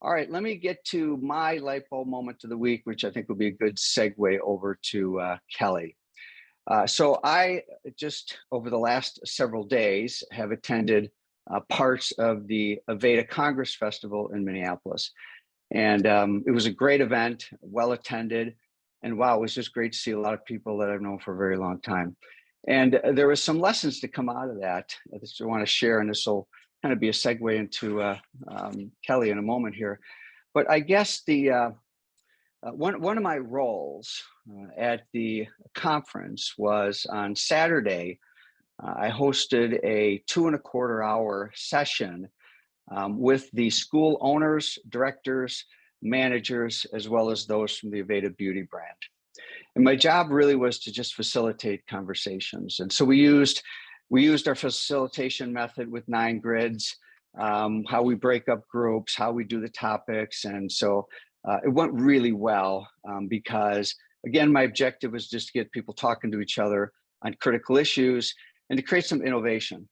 All right, let me get to my light bulb moment of the week, which I think will be a good segue over to Kelly. So I just over the last several days have attended parts of the Aveda Congress Festival in Minneapolis. And it was a great event, well attended. And wow, it was just great to see a lot of people that I've known for a very long time. And there was some lessons to come out of that I want to share, and this will kind of be a segue into Kelly in a moment here. But I guess the one of my roles at the conference was on Saturday. I hosted a 2.25-hour session with the school owners, directors, managers, as well as those from the Aveda Beauty brand. And my job really was to just facilitate conversations. And so we used our facilitation method with 9 grids, how we break up groups, how we do the topics. And so it went really well because, again, my objective was just to get people talking to each other on critical issues and to create some innovation.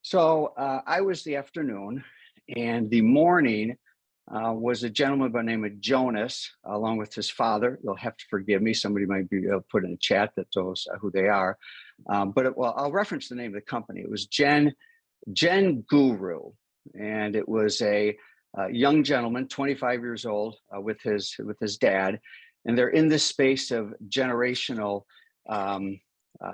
So I was the afternoon, and the morning was a gentleman by the name of Jonas, along with his father. You'll have to forgive me. Somebody might be put in the chat that knows who they are. Well, I'll reference the name of the company. It was Gen Guru, and it was a young gentleman, 25 years old, with his dad, and they're in this space of generational.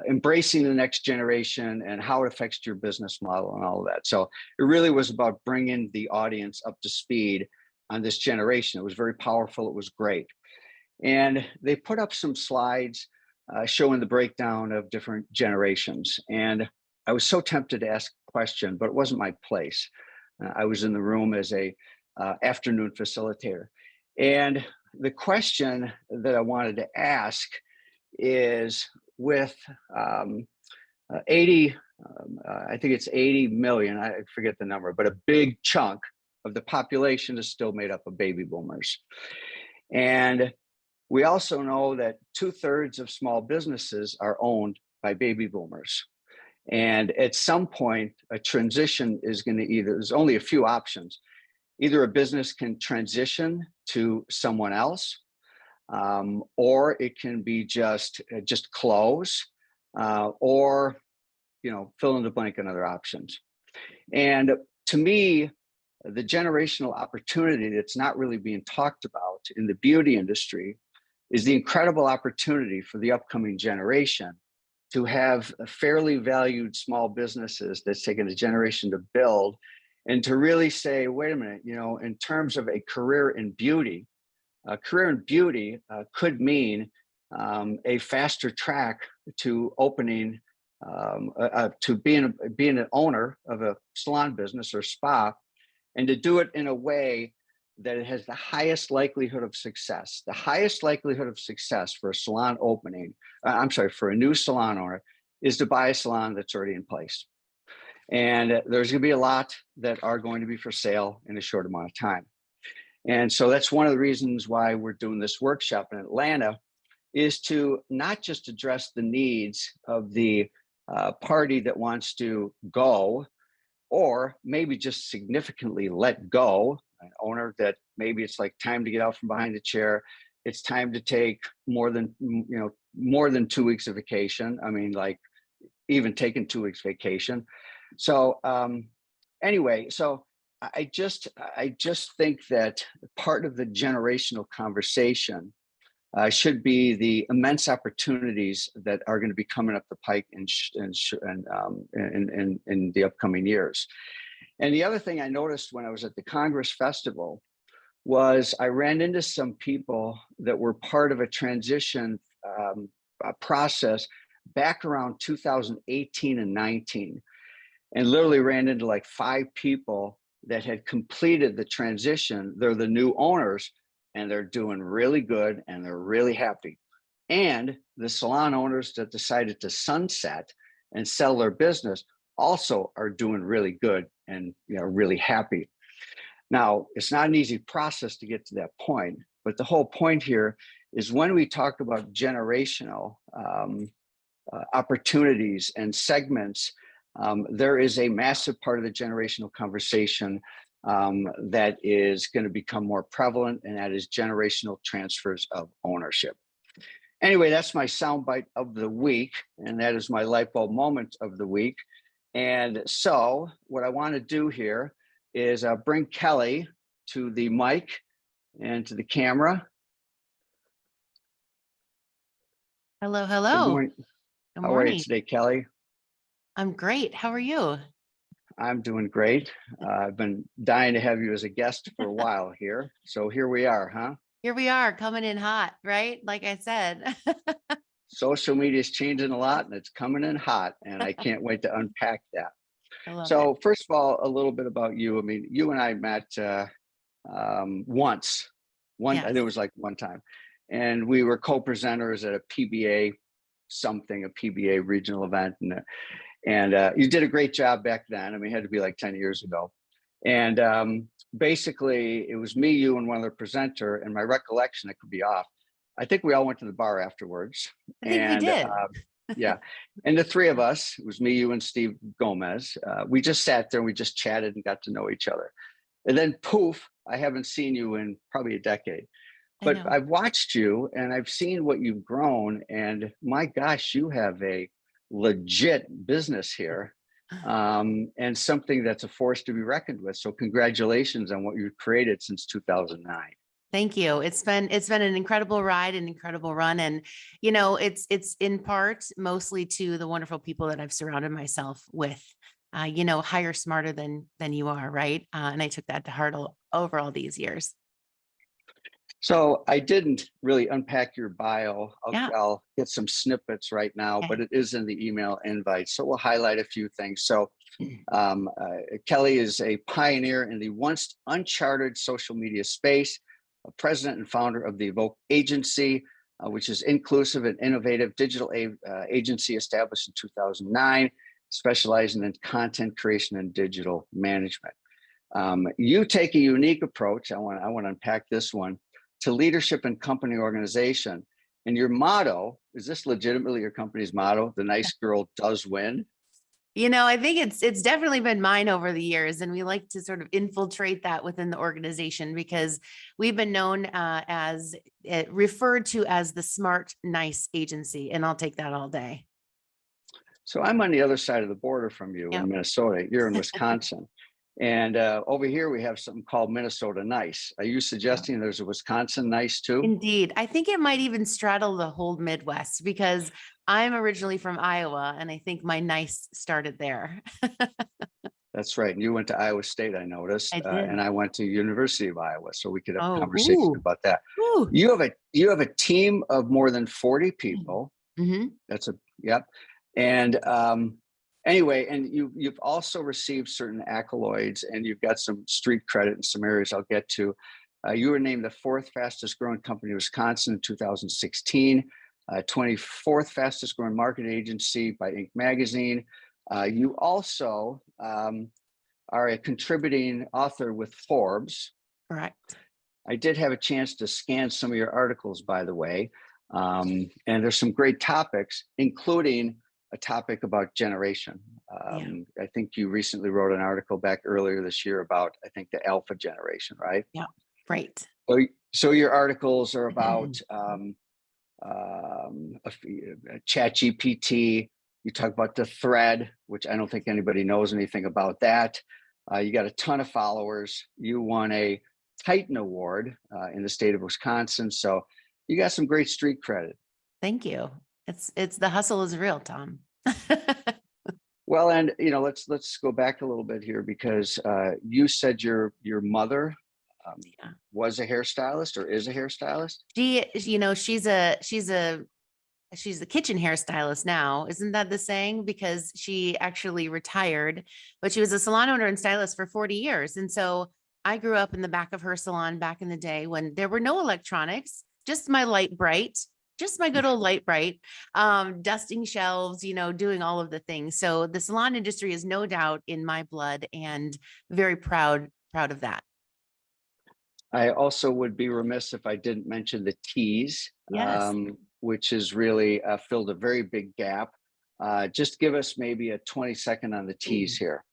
Embracing the next generation and how it affects your business model and all of that. So it really was about bringing the audience up to speed on this generation. It was very powerful. It was great. And they put up some slides showing the breakdown of different generations. And I was so tempted to ask a question, but it wasn't my place. I was in the room as a afternoon facilitator. And the question that I wanted to ask is, with 80, I think it's 80 million, I forget the number, but a big chunk of the population is still made up of baby boomers. And we also know that 2/3 of small businesses are owned by baby boomers. And at some point, a transition is going to there's only a few options. Either a business can transition to someone else, or it can be just close, or fill in the blank on other options. And to me, the generational opportunity that's not really being talked about in the beauty industry is the incredible opportunity for the upcoming generation to have fairly valued small businesses that's taken a generation to build, and to really say, wait a minute, in terms of a career in beauty, could mean a faster track to opening, to being an owner of a salon business or spa, and to do it in a way that it has the highest likelihood of success. The highest likelihood of success for a salon opening, for a new salon owner, is to buy a salon that's already in place. And there's going to be a lot that are going to be for sale in a short amount of time. And so that's one of the reasons why we're doing this workshop in Atlanta, is to not just address the needs of the party that wants to go, or maybe just significantly let go, an owner that maybe it's like time to get out from behind the chair. It's time to take more than 2 weeks of vacation. I mean, like even taking 2 weeks vacation. So anyway, so I just think that part of the generational conversation should be the immense opportunities that are going to be coming up the pike in the upcoming years. And the other thing I noticed when I was at the Congress Festival was I ran into some people that were part of a transition process back around 2018 and 19, and literally ran into like 5 people that had completed the transition. They're the new owners, and they're doing really good, and they're really happy. And the salon owners that decided to sunset and sell their business also are doing really good and really happy. Now, it's not an easy process to get to that point, but the whole point here is when we talk about generational opportunities and segments, there is a massive part of the generational conversation that is going to become more prevalent, and that is generational transfers of ownership. Anyway, that's my soundbite of the week, and that is my light bulb moment of the week. And so what I want to do here is bring Kelly to the mic and to the camera. Hello, Good hello. morning. Good How are you morning. today, Kelly? I'm great. How are you? I'm doing great. I've been dying to have you as a guest for a while here. So here we are, huh? Here we are coming in hot, right? Like I said. Social media is changing a lot and it's coming in hot, and I can't wait to unpack that. I love it. So first of all, a little bit about you. I mean, you and I met once. Yes. It was like one time, and we were co-presenters at a PBA something, a PBA regional event, and you did a great job back then. I mean, it had to be like 10 years ago. And basically, it was me, you, and one other presenter. And my recollection, I could be off. I think we all went to the bar afterwards. I think we And did. yeah, and the three of us, it was me, you, and Steve Gomez. We just sat there and we just chatted and got to know each other. And then poof, I haven't seen you in probably a decade. I But know. I've watched you and I've seen what you've grown. And my gosh, you have a legit business here, and something that's a force to be reckoned with. So congratulations on what you've created since 2009. Thank you. It's been an incredible ride, an incredible run. And it's in part mostly to the wonderful people that I've surrounded myself with. Hire smarter than you are, right? And I took that to heart over all these years. So I didn't really unpack your bio. Yeah. I'll get some snippets right now, Okay. but it is in the email invite. So we'll highlight a few things. So Kelly is a pioneer in the once uncharted social media space, a president and founder of the Evoke Agency, which is inclusive and innovative digital agency established in 2009, specializing in content creation and digital management. You take a unique approach. I want to unpack this one, to leadership and company organization. And your motto, is this legitimately your company's motto? The nice girl does win. I think it's definitely been mine over the years, and we like to sort of infiltrate that within the organization because we've been known as referred to as the smart, nice agency, and I'll take that all day. So I'm on the other side of the border from you in Yep. Minnesota. You're in Wisconsin. And over here, we have something called Minnesota Nice. Are you suggesting there's a Wisconsin Nice too? Indeed. I think it might even straddle the whole Midwest because I'm originally from Iowa, and I think my nice started there. That's right. And you went to Iowa State, I noticed, I did. and I went to University of Iowa, so we could have a Oh, conversation ooh, about that. ooh. You have a team of more than 40 people. Mm-hmm. Yep. And anyway, and you've also received certain accolades, and you've got some street credit in some areas I'll get to. You were named the 4th fastest growing company in Wisconsin in 2016, 24th fastest growing marketing agency by Inc. magazine. You also are a contributing author with Forbes. Correct. I did have a chance to scan some of your articles, by the way, and there's some great topics, including a topic about generation. I think you recently wrote an article back earlier this year about, I think, the alpha generation, right? Yeah. Right. So your articles are about ChatGPT. You talk about the thread, which I don't think anybody knows anything about that. You got a ton of followers. You won a Titan Award in the state of Wisconsin. So you got some great street credit. Thank you. It's the hustle is real, Tom. Well, and let's go back a little bit here because you said your mother was a hairstylist or is a hairstylist. She's the kitchen hairstylist now. Isn't that the saying? Because she actually retired, but she was a salon owner and stylist for 40 years. And so I grew up in the back of her salon back in the day when there were no electronics, just my light bright, just my good old light bright, dusting shelves, doing all of the things. So the salon industry is no doubt in my blood, and very proud of that. I also would be remiss if I didn't mention the teas, Yes. which has really filled a very big gap. Just give us maybe a 20-second on the teas here.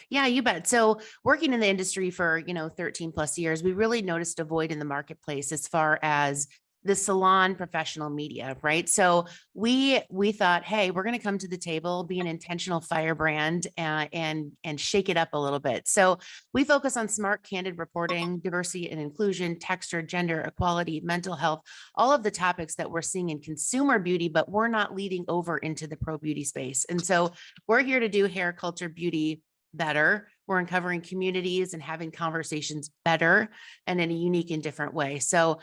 Yeah, you bet. So working in the industry for, 13 plus years, we really noticed a void in the marketplace as far as the salon professional media, right? So we thought, hey, we're going to come to the table, be an intentional firebrand, and shake it up a little bit. So we focus on smart, candid reporting, diversity and inclusion, texture, gender equality, mental health, all of the topics that we're seeing in consumer beauty, but we're not leading over into the pro beauty space. And so we're here to do hair, culture, beauty better. We're uncovering communities and having conversations better and in a unique and different way. So,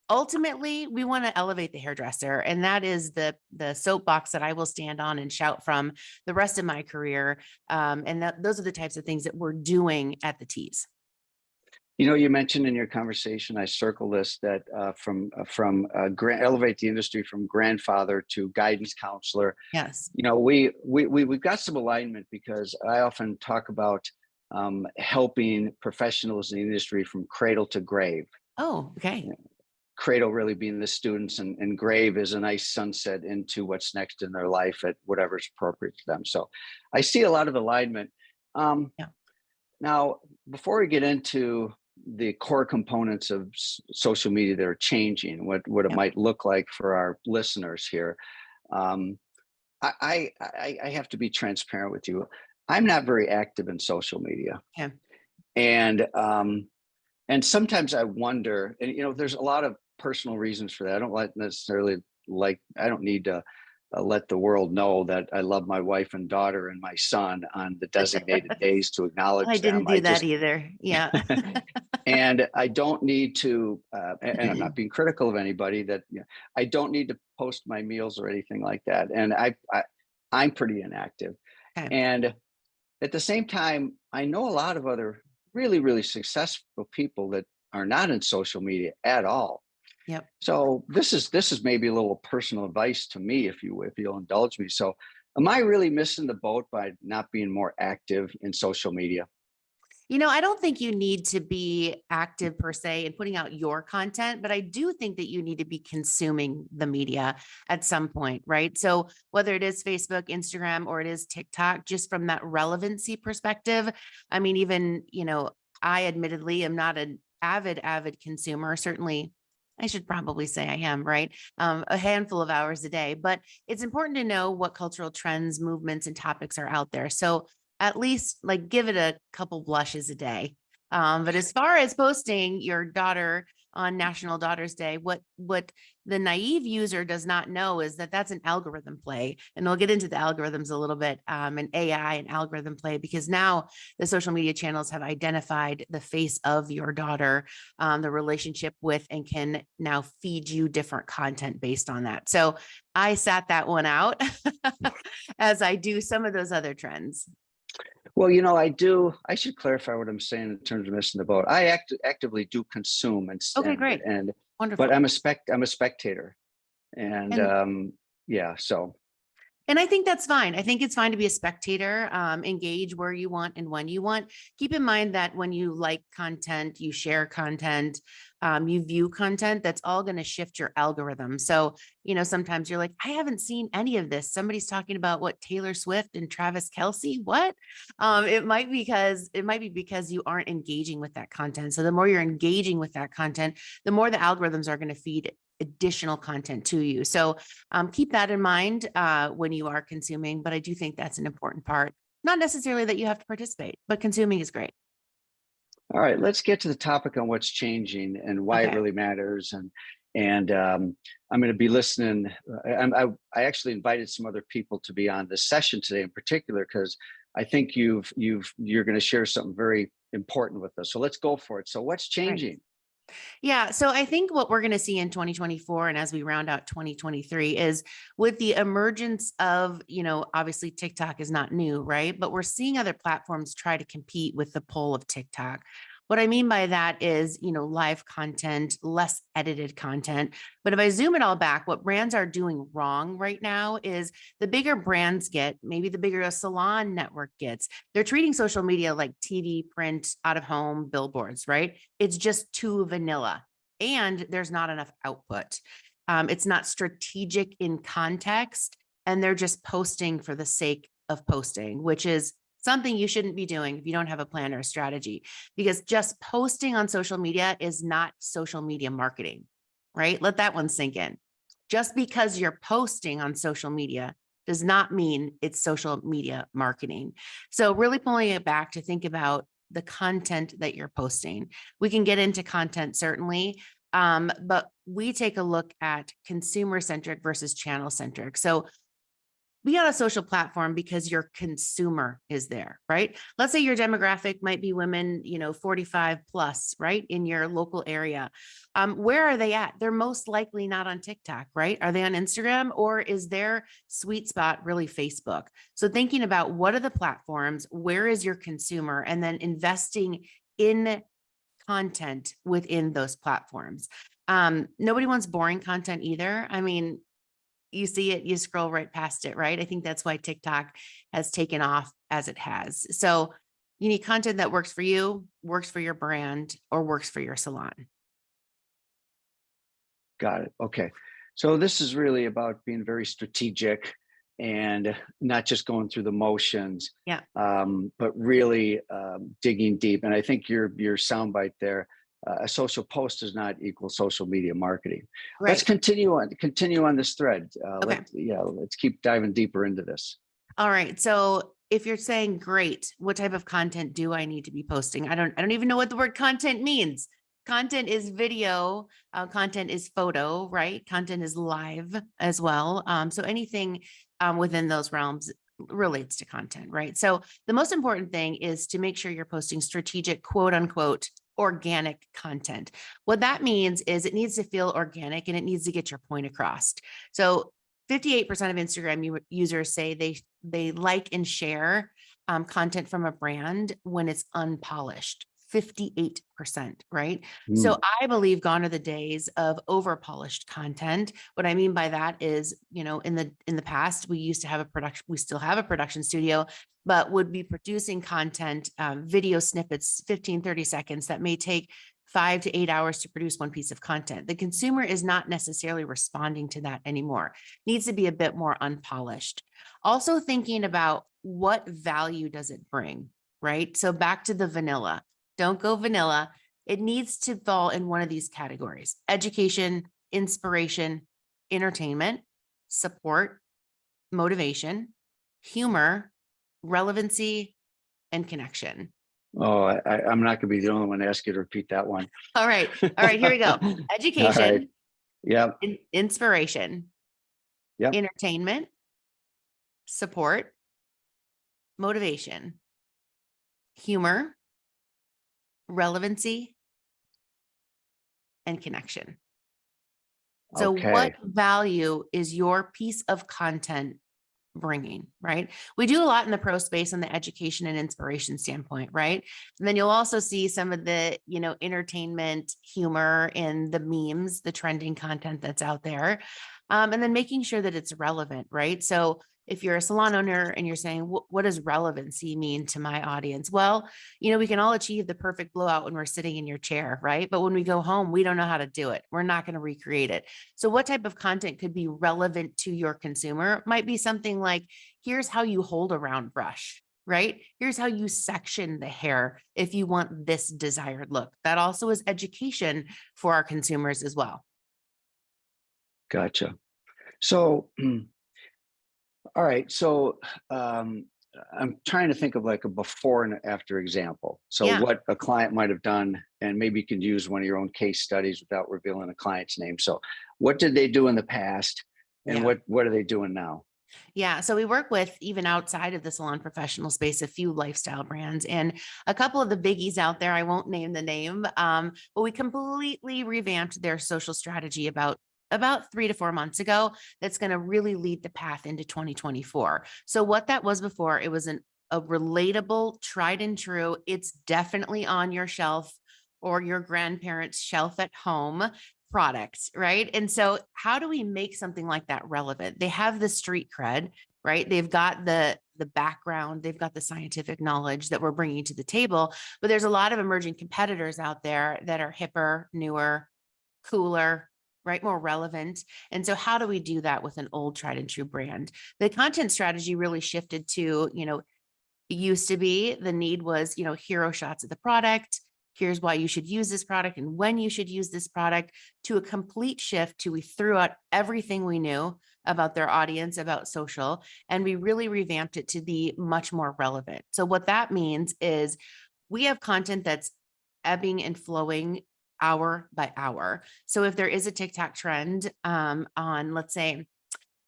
ultimately we want to elevate the hairdresser, and that is the soapbox that I will stand on and shout from the rest of my career. And those are the types of things that we're doing at the Tees. You mentioned in your conversation, I circle this, that elevate the industry from grandfather to guidance counselor. Yes. We've got some alignment, because I often talk about helping professionals in the industry from cradle to grave. Oh, okay. Cradle really being the students, and grave is a nice sunset into what's next in their life at whatever's appropriate to them. So I see a lot of alignment. Um, Yeah. Now, before we get into the core components of social media that are changing, what it Yep. might look like for our listeners here, um, I have to be transparent with you. I'm not very active in social media, Yeah. and sometimes I wonder, and there's a lot of personal reasons for that. I don't I don't need to let the world know that I love my wife and daughter and my son on the designated days to I acknowledge didn't them. I do that just either. Yeah. and I don't need to, and I'm not being critical of anybody, that I don't need to post my meals or anything like that. And I'm pretty inactive. Okay. And at the same time, I know a lot of other really, really successful people that are not in social media at all. Yep. So this is maybe a little personal advice to me, if you'll indulge me. So, am I really missing the boat by not being more active in social media? I don't think you need to be active per se in putting out your content, but I do think that you need to be consuming the media at some point, right? So whether it is Facebook, Instagram, or it is TikTok, just from that relevancy perspective, I mean, even, I admittedly am not an avid consumer. Certainly, I should probably say I am, right? A handful of hours a day, but it's important to know what cultural trends, movements, and topics are out there. So at least like give it a couple blushes a day. But as far as posting your daughter on National Daughters Day, what the naive user does not know is that that's an algorithm play, and we'll get into the algorithms a little bit, and AI and algorithm play, because now the social media channels have identified the face of your daughter, the relationship with, and can now feed you different content based on that. So I sat that one out as I do some of those other trends. Well, I should clarify what I'm saying in terms of missing the boat. I actively do consume, Okay, great. but Wonderful. I'm a spectator, and And yeah. So And I think that's fine. I think it's fine to be a spectator, engage where you want and when you want. Keep in mind that when you like content, you share content, you view content, that's all going to shift your algorithm. So, sometimes you're like, I haven't seen any of this. Somebody's talking about what Taylor Swift and Travis Kelce. What? It might be because you aren't engaging with that content. So the more you're engaging with that content, the more the algorithms are going to feed additional content to you. So keep that in mind when you are consuming, but I do think that's an important part. Not necessarily that you have to participate, but consuming is great. all right, let's get to the topic on what's changing and why it Okay. really matters. And I'm going to be listening. I actually invited some other people to be on this session today in particular, because I think you're going to share something very important with us. So let's go for it. So what's Right. changing? Yeah. So I think what we're going to see in 2024 and as we round out 2023 is with the emergence of, obviously TikTok is not new, right? But we're seeing other platforms try to compete with the pull of TikTok. What I mean by that is, live content, less edited content. But if I zoom it all back, what brands are doing wrong right now is the bigger brands get, maybe the bigger a salon network gets, they're treating social media like TV, print, out of home, billboards, right? It's just too vanilla and there's not enough output. It's not strategic in context, and they're just posting for the sake of posting, which is something you shouldn't be doing if you don't have a plan or a strategy, because just posting on social media is not social media marketing, right? Let that one sink in. Just because you're posting on social media does not mean it's social media marketing. So really pulling it back to think about the content that you're posting. We can get into content certainly, but we take a look at consumer centric versus channel centric. So be on a social platform because your consumer is there, right? Let's say your demographic might be women, 45 plus, right? In your local area. Where are they at? They're most likely not on TikTok, right? Are they on Instagram, or is their sweet spot really Facebook? So thinking about what are the platforms, where is your consumer, and then investing in content within those platforms. Nobody wants boring content either. I mean, you see it, you scroll right past it, right? I think that's why TikTok has taken off as it has. So you need content that works for you, works for your brand, or works for your salon. Got it. Okay. So this is really about being very strategic and not just going through the motions, Yeah. but really digging deep. And I think your soundbite there, a social post does not equal social media marketing. Let's Right. continue on this thread. Okay. Let's keep diving deeper into this. All right. So if you're saying, great, what type of content do I need to be posting? I don't even know what the word content means. Content is video, content is photo, right? Content is live as well. So anything within those realms relates to content, right? So the most important thing is to make sure you're posting strategic, quote unquote, organic content. What that means is it needs to feel organic and it needs to get your point across. So 58% of Instagram users say they like and share content from a brand when it's unpolished. 58%, right? Mm, So I believe gone are the days of over polished content. What I mean by that is, in the past, we used to have we still have a production studio, but would be producing content, video snippets, 15, 30 seconds that may take 5 to 8 hours to produce one piece of content. The consumer is not necessarily responding to that anymore. Needs to be a bit more unpolished. Also thinking about what value does it bring, right? So back to the vanilla. Don't go vanilla. It needs to fall in one of these categories: education, inspiration, entertainment, support, motivation, humor, relevancy, and connection. oh, I'm not going to be the only one to ask you to repeat that one. All right. Here we go. All right. Education, Yep. inspiration, Yep. entertainment, support, motivation, humor, relevancy, and connection. So what Okay. value is your piece of content bringing, right? We do a lot in the pro space on the education and inspiration standpoint, right? And then you'll also see some of the, entertainment, humor, and the memes, the trending content that's out there. And then making sure that it's relevant, right? So if you're a salon owner and you're saying, what does relevancy mean to my audience? Well, we can all achieve the perfect blowout when we're sitting in your chair, right? But when we go home, we don't know how to do it. We're not going to recreate it. So what type of content could be relevant to your consumer? Might be something like, here's how you hold a round brush, right? Here's how you section the hair if you want this desired look. That also is education for our consumers as well. Gotcha. So, all right. So, I'm trying to think of like a before and after example. So Yeah. what a client might have done, and maybe you can use one of your own case studies without revealing a client's name. So what did they do in the past, and Yeah. what are they doing now? Yeah. So we work with, even outside of the salon professional space, a few lifestyle brands and a couple of the biggies out there. I won't name the name, but we completely revamped their social strategy about 3 to 4 months ago. That's going to really lead the path into 2024. So what that was before, it was a relatable, tried and true. It's definitely on your shelf or your grandparents' shelf at home products, right? And so how do we make something like that relevant? They have the street cred, right? They've got the background, they've got the scientific knowledge that we're bringing to the table, but there's a lot of emerging competitors out there that are hipper, newer, cooler, right? More relevant. And so how do we do that with an old tried and true brand? The content strategy really shifted to, it used to be the need was, hero shots of the product. Here's why you should use this product and when you should use this product, to a complete shift to we threw out everything we knew about their audience, about social, and we really revamped it to be much more relevant. So what that means is we have content that's ebbing and flowing hour by hour. So if there is a TikTok trend on, let's say,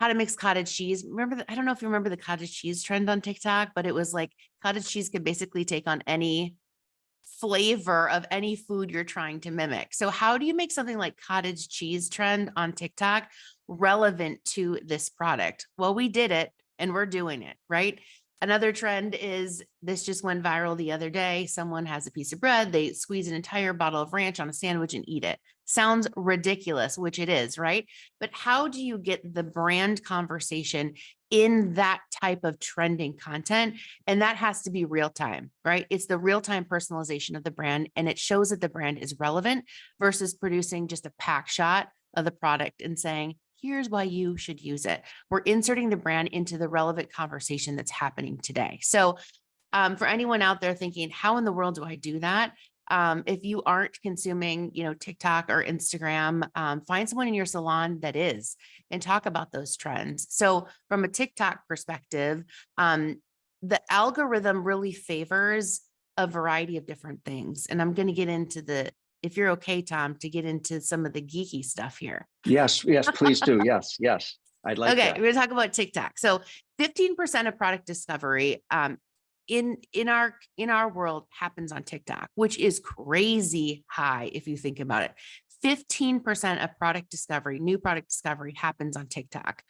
how to mix cottage cheese. I don't know if you remember the cottage cheese trend on TikTok, but it was like cottage cheese could basically take on any flavor of any food you're trying to mimic. So how do you make something like cottage cheese trend on TikTok relevant to this product? Well, we did it and we're doing it, right? Another trend is this just went viral the other day. Someone has a piece of bread, they squeeze an entire bottle of ranch on a sandwich and eat it. Sounds ridiculous, which it is, right? But how do you get the brand conversation in that type of trending content? And that has to be real time, right? It's the real time personalization of the brand. And it shows that the brand is relevant versus producing just a pack shot of the product and saying, here's why you should use it. We're inserting the brand into the relevant conversation that's happening today. So for anyone out there thinking, how in the world do I do that? If you aren't consuming, TikTok or Instagram, find someone in your salon that is, and talk about those trends. So from a TikTok perspective, the algorithm really favors a variety of different things. And I'm going to get into if you're okay, Tom, to get into some of the geeky stuff here. Yes, please do. Yes. I'd like Okay, that. we're going to talk about TikTok. So 15% of product discovery in our world happens on TikTok, which is crazy high if you think about it. 15% of new product discovery happens on TikTok.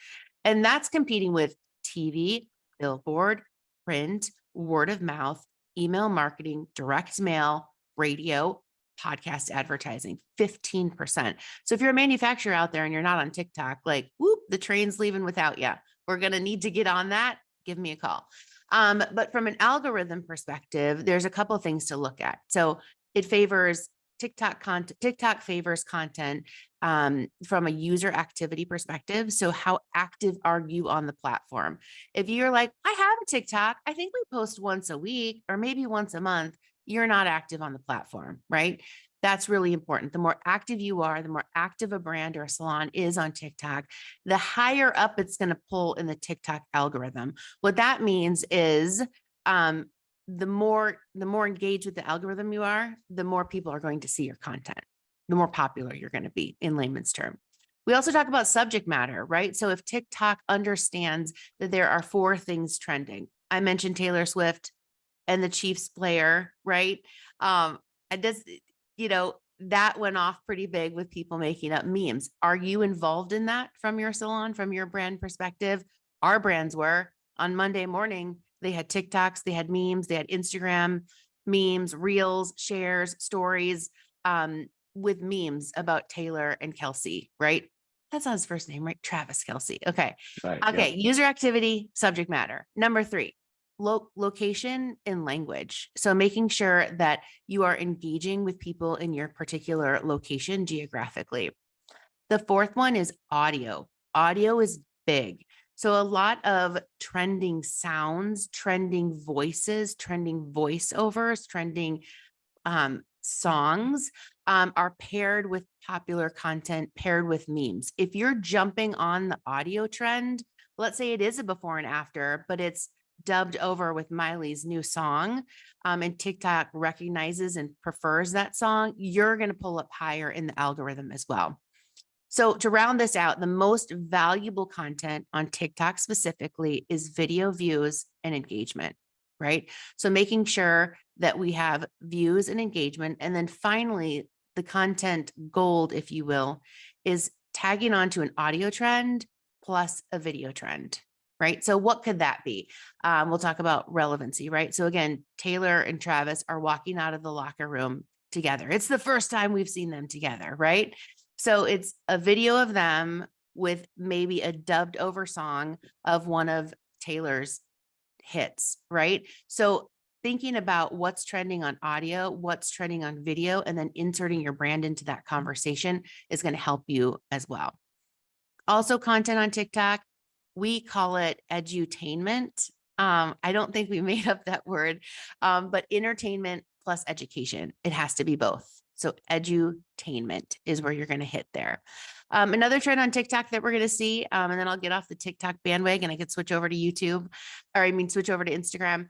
And that's competing with TV, billboard, print, word of mouth, email marketing, direct mail, radio, podcast advertising, 15%. So if you're a manufacturer out there and you're not on TikTok, like, whoop, the train's leaving without you. We're going to need to get on that. Give me a call. But from an algorithm perspective, there's a couple of things to look at. So it favors TikTok content. TikTok favors content from a user activity perspective. So how active are you on the platform? If you're like, I have a TikTok, I think we post once a week or maybe once a month, you're not active on the platform, right? That's really important. The more active you are, the more active a brand or a salon is on TikTok, the higher up it's going to pull in the TikTok algorithm. What that means is the more engaged with the algorithm you are, the more people are going to see your content, the more popular you're going to be in layman's term. We also talk about subject matter, right? So if TikTok understands that there are 4 things trending, I mentioned Taylor Swift and the Chiefs player, right? And does, that went off pretty big with people making up memes. Are you involved in that from your salon, from your brand perspective? Our brands were. On Monday morning, they had TikToks, they had memes, they had Instagram memes, reels, shares, stories with memes about Taylor and Kelsey, right? That's not his first name, right? Travis Kelsey. Okay. Right. Okay. Yeah. User activity, subject matter. Number 3. Location and language. So making sure that you are engaging with people in your particular location geographically. The 4th one is audio. Audio is big. So a lot of trending sounds, trending voices, trending voiceovers, trending songs are paired with popular content, paired with memes. If you're jumping on the audio trend, let's say it is a before and after, but it's dubbed over with Miley's new song, and TikTok recognizes and prefers that song, you're going to pull up higher in the algorithm as well. So to round this out, the most valuable content on TikTok specifically is video views and engagement, right? So making sure that we have views and engagement. And then finally, the content gold, if you will, is tagging onto an audio trend plus a video trend. Right. So what could that be? We'll talk about relevancy, right? So again, Taylor and Travis are walking out of the locker room together. It's the first time we've seen them together, right? So it's a video of them with maybe a dubbed over song of one of Taylor's hits, right? So thinking about what's trending on audio, what's trending on video, and then inserting your brand into that conversation is going to help you as well. Also, content on TikTok, we call it edutainment. I don't think we made up that word, but entertainment plus education. It has to be both. So edutainment is where you're going to hit there. Another trend on TikTok that we're going to see, and then I'll get off the TikTok bandwagon. I could switch over to YouTube, or I mean, switch over to Instagram,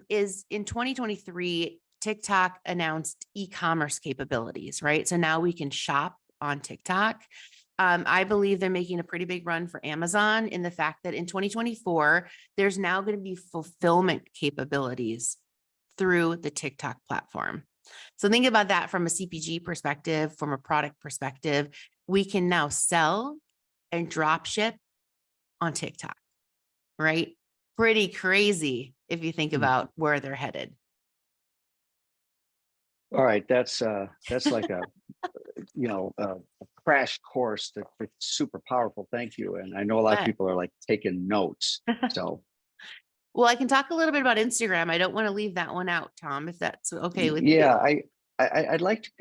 is in 2023, TikTok announced e-commerce capabilities, right? So now we can shop on TikTok. I believe they're making a pretty big run for Amazon in the fact that in 2024, there's now going to be fulfillment capabilities through the TikTok platform. So think about that from a CPG perspective, from a product perspective. We can now sell and drop ship on TikTok, right? Pretty crazy if you think about where they're headed. All right, that's like a a crash course that's super powerful. Thank you. And I know a lot of people are like taking notes. So well, I can talk a little bit about Instagram. I don't want to leave that one out, Tom, if that's okay with you. yeah, I'd like to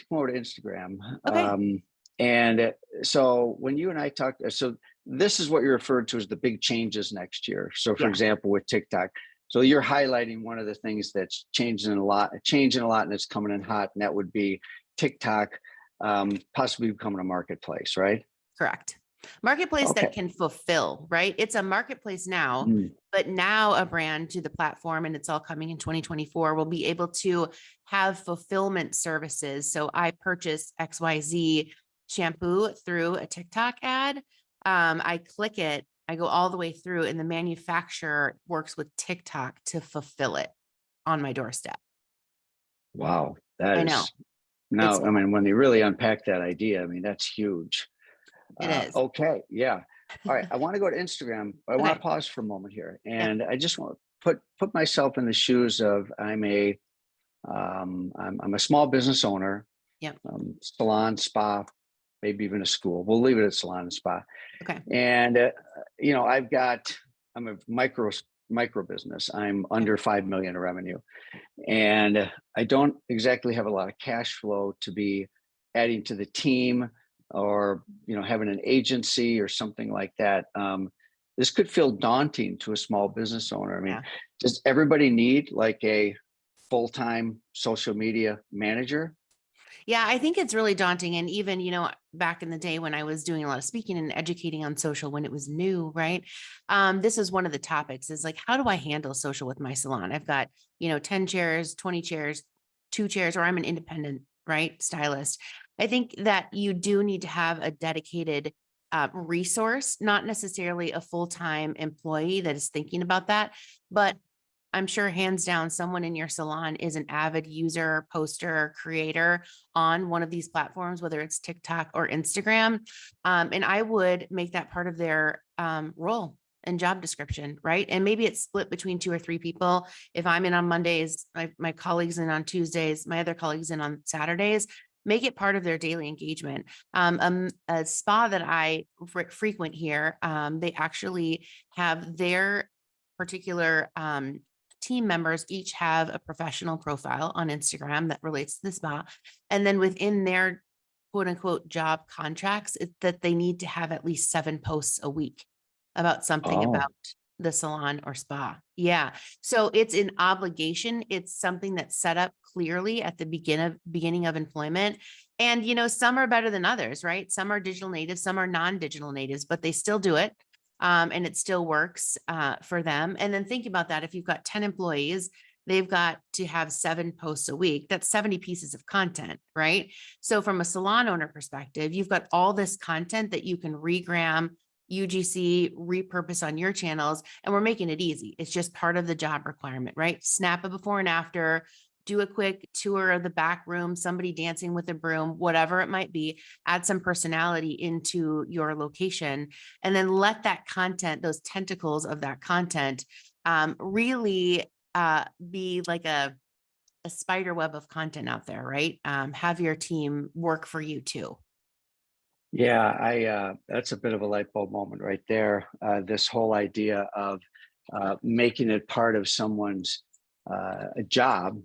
come over to Instagram. Okay. And so when you and I talked, so this is what you referred to as the big changes next year. So for example, with TikTok, so you're highlighting one of the things that's changing a lot, and it's coming in hot, and that would be TikTok possibly becoming a marketplace, right? Correct. Marketplace that can fulfill, right? It's a marketplace now, but now a brand to the platform, and it's all coming in 2024, will be able to have fulfillment services. So I purchase XYZ shampoo through a TikTok ad. I click it, I go all the way through, and the manufacturer works with TikTok to fulfill it on my doorstep. Wow. That I is, know. no, I mean, when they really unpack that idea, I mean, that's huge. It is. Okay. Yeah. All right. I want to go to Instagram. I want to pause for a moment here. And I just want to put myself in the shoes of, I'm a small business owner. Yep. Salon, spa, maybe even a school. We'll leave it at salon and spa. Okay. And, I'm a micro business. I'm under 5 million in revenue. And I don't exactly have a lot of cash flow to be adding to the team, or having an agency or something like that. This could feel daunting to a small business owner. I mean, does everybody need like a full-time social media manager? Yeah, I think it's really daunting. And even, back in the day when I was doing a lot of speaking and educating on social when it was new, right? This is one of the topics, is like, how do I handle social with my salon? I've got, 10 chairs, 20 chairs, 2 chairs, or I'm an independent, right, stylist. I think that you do need to have a dedicated resource, not necessarily a full-time employee that is thinking about that, but I'm sure hands down, someone in your salon is an avid user, poster, creator on one of these platforms, whether it's TikTok or Instagram. And I would make that part of their role and job description, right? And maybe it's split between 2 or 3 people. If I'm in on Mondays, my colleagues in on Tuesdays, my other colleagues in on Saturdays, make it part of their daily engagement. A spa that I frequent here, they actually have their particular team members each have a professional profile on Instagram that relates to the spa. And then within their quote unquote job contracts, it's that they need to have at least 7 posts a week about something about the salon or spa. Yeah. So it's an obligation. It's something that's set up clearly at the beginning of employment. And, some are better than others, right? Some are digital natives, some are non-digital natives, but they still do it. And it still works for them. And then think about that. If you've got 10 employees, they've got to have 7 posts a week. That's 70 pieces of content, right? So from a salon owner perspective, you've got all this content that you can regram, UGC, repurpose on your channels, and we're making it easy. It's just part of the job requirement, right? Snap a before and after, do a quick tour of the back room, somebody dancing with a broom, whatever it might be, add some personality into your location, and then let that content, those tentacles of that content, really be like a spider web of content out there, right? Have your team work for you too. Yeah, that's a bit of a light bulb moment right there. This whole idea of making it part of someone's a job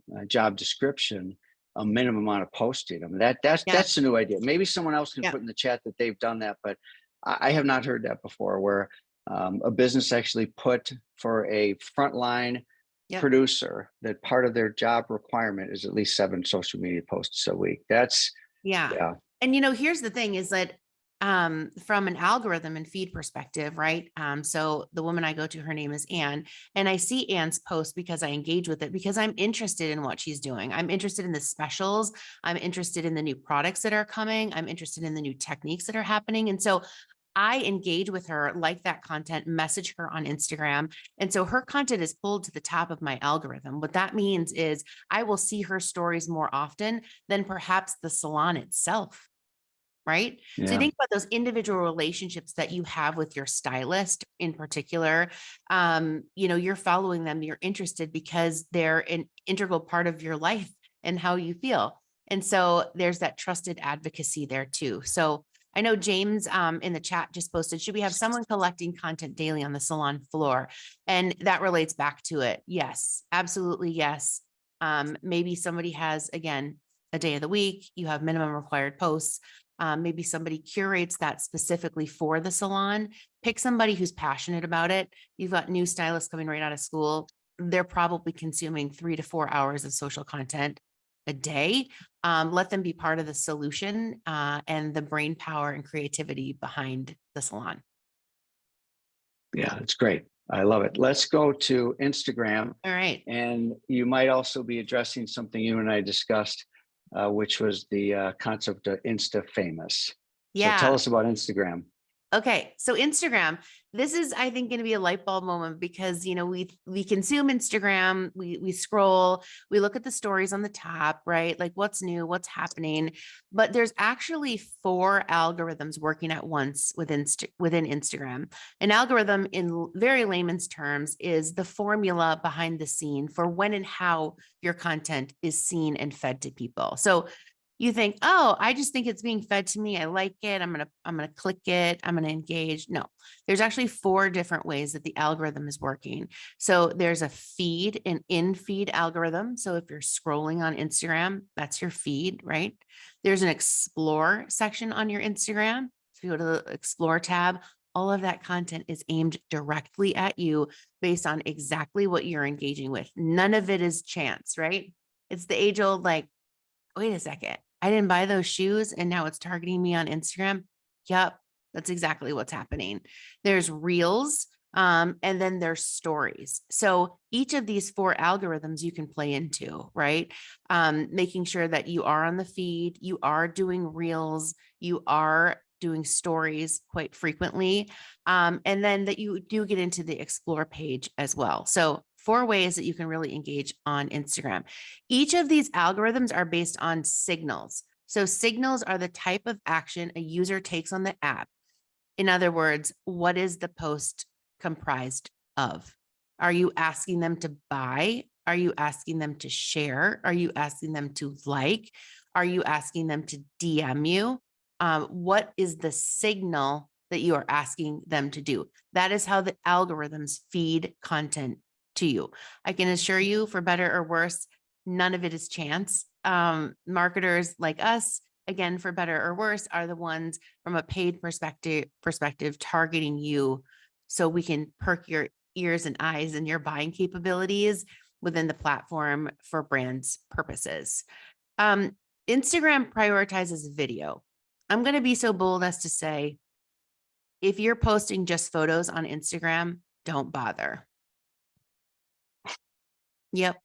description, a minimum amount of posting. I mean, that's Yeah. the new idea. Maybe someone else can Yeah. put in the chat that they've done that, but I have not heard that before, where a business actually put for a frontline Yep. producer that part of their job requirement is at least 7 social media posts a week. That's Yeah. And here's the thing is that from an algorithm and feed perspective, right? So the woman I go to, her name is Anne, and I see Anne's post because I engage with it because I'm interested in what she's doing. I'm interested in the specials. I'm interested in the new products that are coming. I'm interested in the new techniques that are happening. And so I engage with her, like that content, message her on Instagram. And so her content is pulled to the top of my algorithm. What that means is I will see her stories more often than perhaps the salon itself. Right. So you think about those individual relationships that you have with your stylist in particular. You're following them, you're interested because they're an integral part of your life and how you feel. And so there's that trusted advocacy there too. So I know James in the chat just posted, should we have someone collecting content daily on the salon floor? And that relates back to it. Yes, absolutely. Yes. Maybe somebody has, again, a day of the week, you have minimum required posts. Maybe somebody curates that specifically for the salon. Pick somebody who's passionate about it. You've got new stylists coming right out of school. They're probably consuming 3 to 4 hours of social content a day. Let them be part of the solution and the brain power and creativity behind the salon. Yeah, it's great. I love it. Let's go to Instagram. All right. And you might also be addressing something you and I discussed, which was the concept of Insta famous. Yeah. So tell us about Instagram. Okay. So Instagram, this is, I think, going to be a light bulb moment because, we consume Instagram, we scroll, we look at the stories on the top, right? Like what's new, what's happening, but there's actually 4 algorithms working at once within Instagram. An algorithm in very layman's terms is the formula behind the scene for when and how your content is seen and fed to people. So you think, oh, I just think it's being fed to me. I like it. I'm going to click it. I'm going to engage. No, there's actually 4 different ways that the algorithm is working. So there's a feed, an in-feed algorithm. So if you're scrolling on Instagram, that's your feed, right? There's an explore section on your Instagram. If you go to the explore tab, all of that content is aimed directly at you based on exactly what you're engaging with. None of it is chance, right? It's the age old, like, wait a second, I didn't buy those shoes and now it's targeting me on Instagram. Yep, that's exactly what's happening. There's reels, and then there's stories. So each of these 4 algorithms you can play into, right? Making sure that you are on the feed, you are doing reels, you are doing stories quite frequently, and then that you do get into the explore page as well. So 4 ways that you can really engage on Instagram. Each of these algorithms are based on signals. So signals are the type of action a user takes on the app. In other words, what is the post comprised of? Are you asking them to buy? Are you asking them to share? Are you asking them to like? Are you asking them to DM you? What is the signal that you are asking them to do? That is how the algorithms feed content to you. I can assure you, for better or worse, none of it is chance. Marketers like us, again, for better or worse, are the ones from a paid perspective targeting you so we can perk your ears and eyes and your buying capabilities within the platform for brands purposes. Instagram prioritizes video. I'm going to be so bold as to say, if you're posting just photos on Instagram, don't bother. Yep.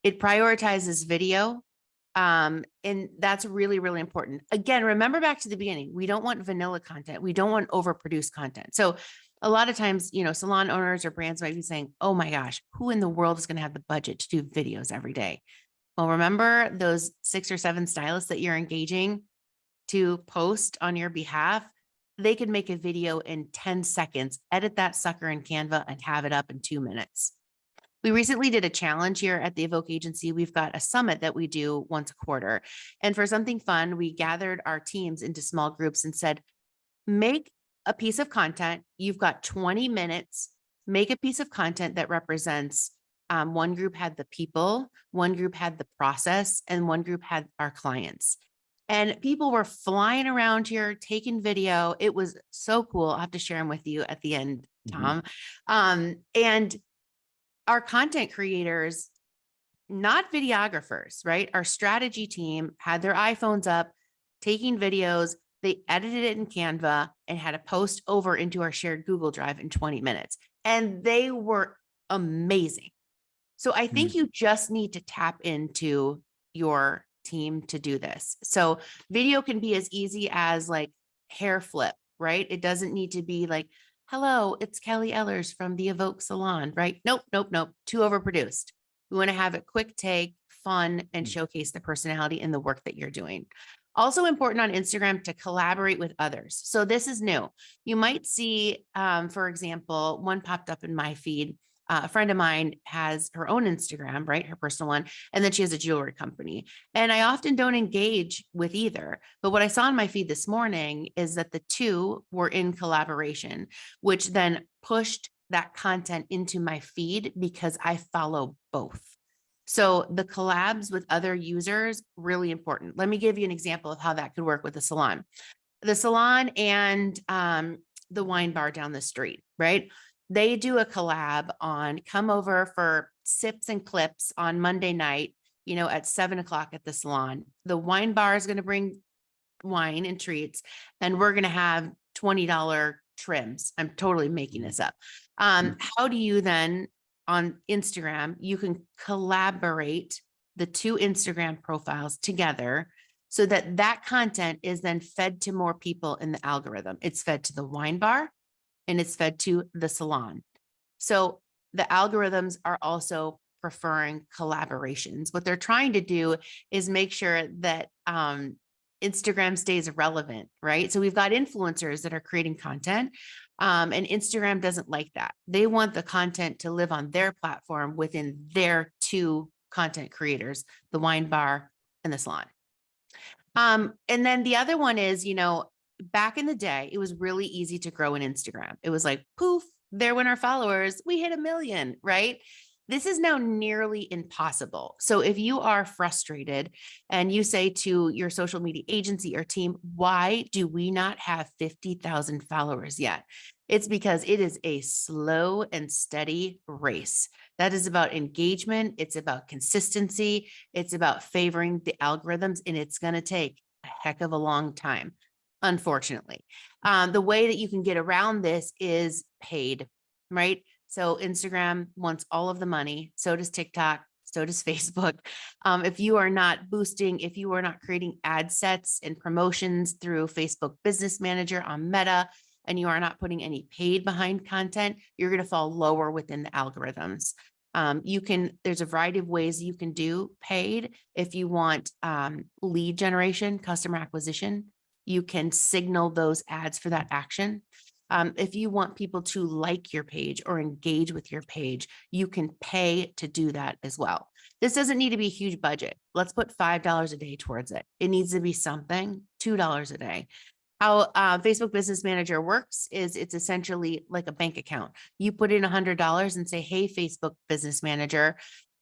It prioritizes video. And that's really, really important. Again, remember back to the beginning, we don't want vanilla content. We don't want overproduced content. So a lot of times, salon owners or brands might be saying, oh my gosh, who in the world is going to have the budget to do videos every day? Well, remember those 6 or 7 stylists that you're engaging to post on your behalf? They could make a video in 10 seconds, edit that sucker in Canva and have it up in 2 minutes. We recently did a challenge here at the Evoke Agency. We've got a summit that we do once a quarter. And for something fun, we gathered our teams into small groups and said, make a piece of content. You've got 20 minutes. Make a piece of content that represents One group had the people, one group had the process, and one group had our clients. And people were flying around here taking video. It was so cool. I'll have to share them with you at the end, Tom. And our content creators, not videographers, right? Our strategy team had their iPhones up, taking videos. They edited it in Canva and had a post over into our shared Google Drive in 20 minutes. And they were amazing. So I think you just need to tap into your team to do this. So video can be as easy as like hair flip, right? It doesn't need to be like, hello, it's Kelly Ellers from the Evoke Salon, right? Nope, nope, nope. Too overproduced. We want to have it quick take, fun, and showcase the personality and the work that you're doing. Also important on Instagram to collaborate with others. So this is new. You might see, for example, one popped up in my feed. A friend of mine has her own Instagram, right? Her personal one. And then she has a jewelry company. And I often don't engage with either. But what I saw in my feed this morning is that the two were in collaboration, which then pushed that content into my feed because I follow both. So the collabs with other users, really important. Let me give you an example of how that could work with the salon. The salon and the wine bar down the street, right? They do a collab on come over for sips and clips on Monday night, at 7 o'clock at the salon. The wine bar is going to bring wine and treats, and we're going to have $20 trims. I'm totally making this up. How do you then on Instagram, you can collaborate the two Instagram profiles together so that that content is then fed to more people in the algorithm. It's fed to the wine bar and it's fed to the salon. So the algorithms are also preferring collaborations. What they're trying to do is make sure that Instagram stays relevant, right? So we've got influencers that are creating content, and Instagram doesn't like that. They want the content to live on their platform within their two content creators, the wine bar and the salon. And then the other one is, back in the day, it was really easy to grow an Instagram. It was like, poof, there went our followers. We hit 1 million, right? This is now nearly impossible. So if you are frustrated and you say to your social media agency or team, why do we not have 50,000 followers yet? It's because it is a slow and steady race. That is about engagement. It's about consistency. It's about favoring the algorithms, and it's going to take a heck of a long time, unfortunately. The way that you can get around this is paid, right? So Instagram wants all of the money. So does TikTok. So does Facebook. If you are not boosting, if you are not creating ad sets and promotions through Facebook Business Manager on Meta, and you are not putting any paid behind content, you're going to fall lower within the algorithms. There's a variety of ways you can do paid. If you want lead generation, customer acquisition, you can signal those ads for that action. If you want people to like your page or engage with your page, you can pay to do that as well. This doesn't need to be a huge budget. Let's put $5 a day towards it. It needs to be something, $2 a day. How Facebook Business Manager works is it's essentially like a bank account. You put in $100 and say, hey, Facebook Business Manager,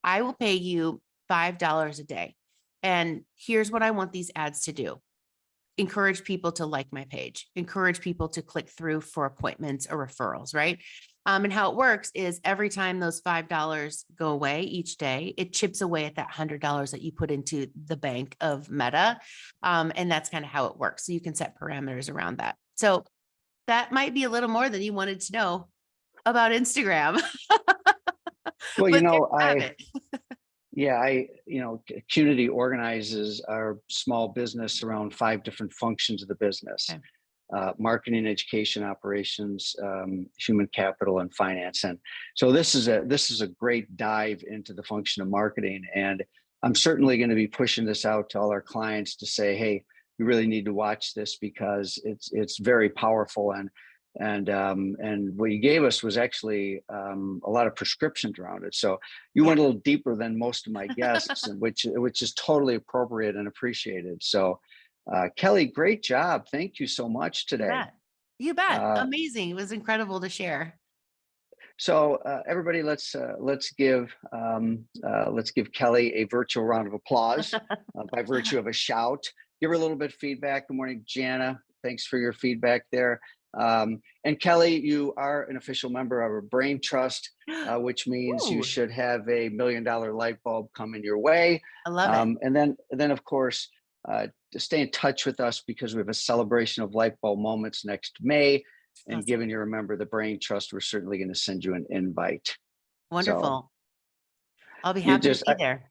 I will pay you $5 a day. And here's what I want these ads to do. Encourage people to like my page, encourage people to click through for appointments or referrals, right? And how it works is every time those $5 go away each day, it chips away at that $100 that you put into the bank of Meta. And that's kind of how it works. So you can set parameters around that. So that might be a little more than you wanted to know about Instagram. Well, But there you have it. Qnity organizes our small business around 5 different functions of the business. Okay. Marketing, education, operations, human capital, and finance. And so this is a great dive into the function of marketing. And I'm certainly going to be pushing this out to all our clients to say, hey, you really need to watch this because it's very powerful. And what you gave us was actually a lot of prescriptions around it. So you went a little deeper than most of my guests, which is totally appropriate and appreciated. So Kelly, great job. Thank you so much today. You bet. Amazing. It was incredible to share. So everybody, let's give Kelly a virtual round of applause by virtue of a shout. Give her a little bit of feedback. Good morning, Jana. Thanks for your feedback there. And Kelly, you are an official member of our Brain Trust, which means you Ooh, should have a $1 million light bulb coming your way. I love it. And then of course, to stay in touch with us because we have a celebration of light bulb moments next May. And Awesome. given you're a member of the Brain Trust, we're certainly going to send you an invite. Wonderful. I'll be You happy to just, be there.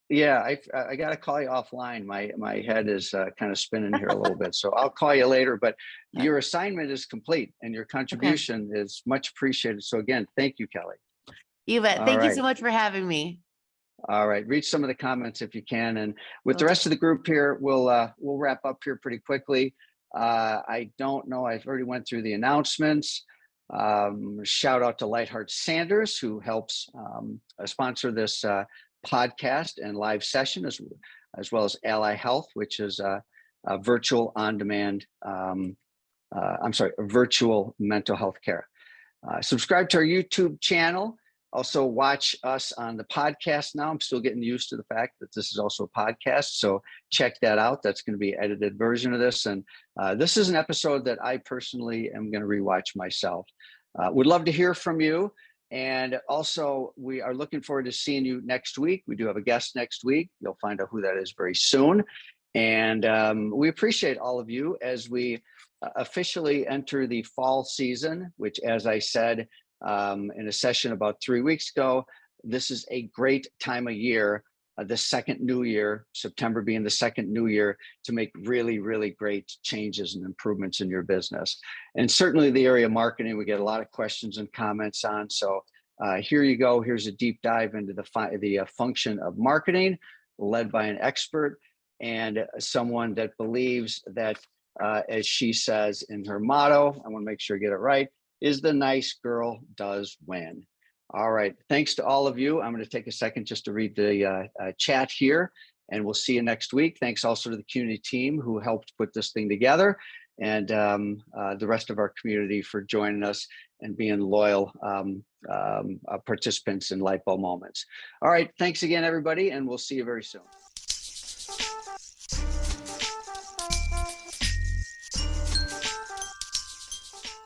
yeah, I got to call you offline. My head is kind of spinning here a little bit, so I'll call you later. But your assignment is complete, and your Okay. contribution is much appreciated. So again, thank you, Kelly. You bet. All Thank you right. so much for having me. All right, read some of the comments if you can, and with the Will do. rest of the group here, we'll wrap up here pretty quickly. I don't know. I've already went through the announcements. Shout out to Lightheart Sanders, who helps sponsor this podcast and live session, as well as Ally Health, which is a virtual on-demand. Virtual mental health care. Subscribe to our YouTube channel. Also watch us on the podcast now. I'm still getting used to the fact that this is also a podcast. So check that out. That's going to be an edited version of this. And this is an episode that I personally am going to rewatch myself. Would love to hear from you. And also, we are looking forward to seeing you next week. We do have a guest next week. You'll find out who that is very soon. And we appreciate all of you as we officially enter the fall season, which, as I said, in a session about 3 weeks ago, this is a great time of year, the second new year, September being the second new year, to make really, really great changes and improvements in your business. And certainly the area of marketing, we get a lot of questions and comments on. So here you go. Here's a deep dive into the function of marketing, led by an expert and someone that believes that, as she says in her motto, I want to make sure I get it right, is the nice girl does win. All right. Thanks to all of you. I'm going to take a second just to read the chat here, and we'll see you next week. Thanks also to the Qnity team who helped put this thing together, and the rest of our community for joining us and being loyal participants in Light Bulb Moments. All right. Thanks again, everybody, and we'll see you very soon.